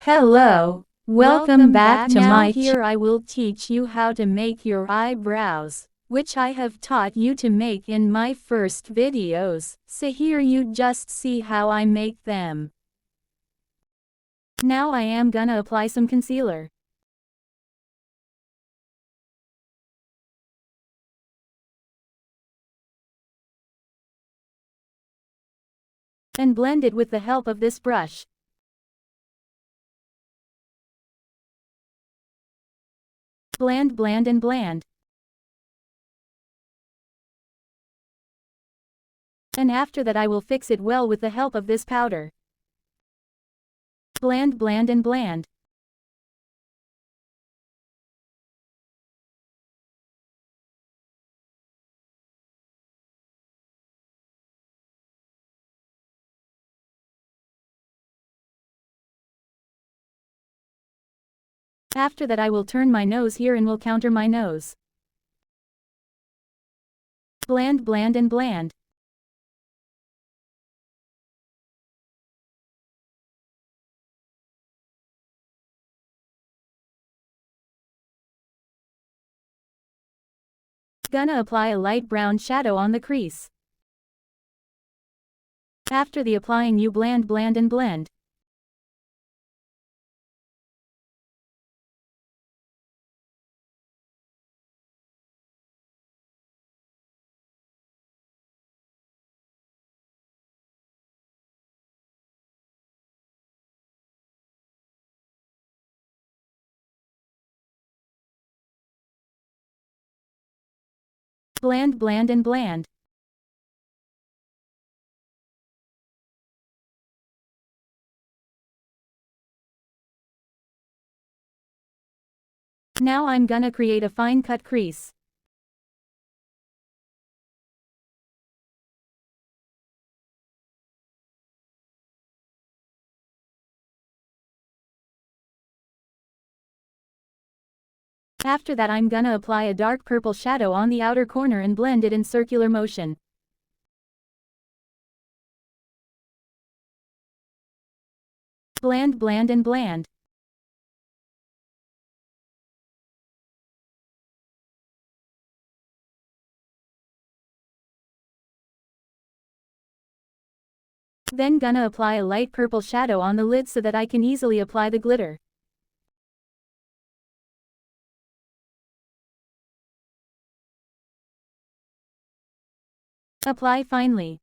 Hello, welcome back to my Here I will teach you how to make your eyebrows, which I have taught you to make in my first videos, so here you just see how I make them. Now I am gonna apply some concealer. And blend it with the help of this brush. Bland and bland. And after that I will fix it well with the help of this powder. Bland and bland. After that I will turn my nose here and will counter my nose. Bland and bland. Gonna apply a light brown shadow on the crease. After the applying you bland and blend. Bland and bland. Now I'm gonna create a fine cut crease. After that I'm gonna apply a dark purple shadow on the outer corner and blend it in circular motion. Bland and bland. Then gonna apply a light purple shadow on the lid so that I can easily apply the glitter. Apply finely.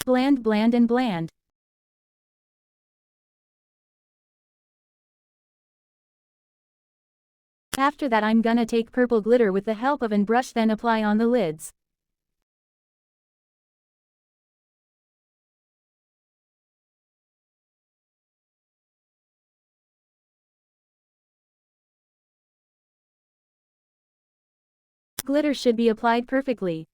Bland and bland. After that I'm gonna take purple glitter with the help of an brush then apply on the lids. Glitter should be applied perfectly.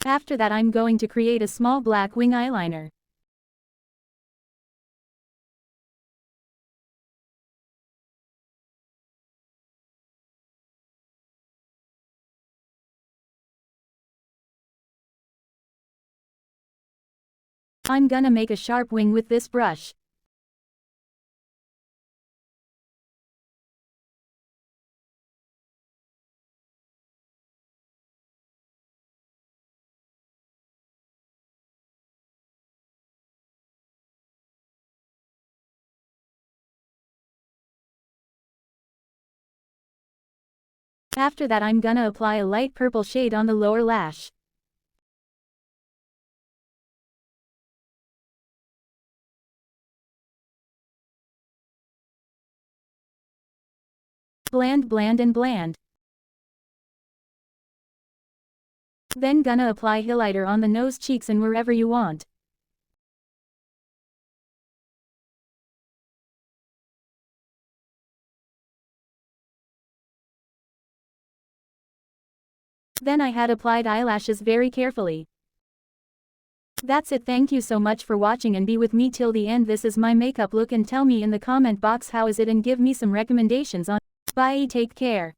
After that I'm going to create a small black wing eyeliner. I'm gonna make a sharp wing with this brush. After that I'm gonna apply a light purple shade on the lower lash. Bland and bland. Then gonna apply highlighter on the nose, cheeks and wherever you want. Then I had applied eyelashes very carefully. That's it, thank you so much for watching and be with me till the end. This is my makeup look and tell me in the comment box how is it and give me some recommendations on. Bye, take care.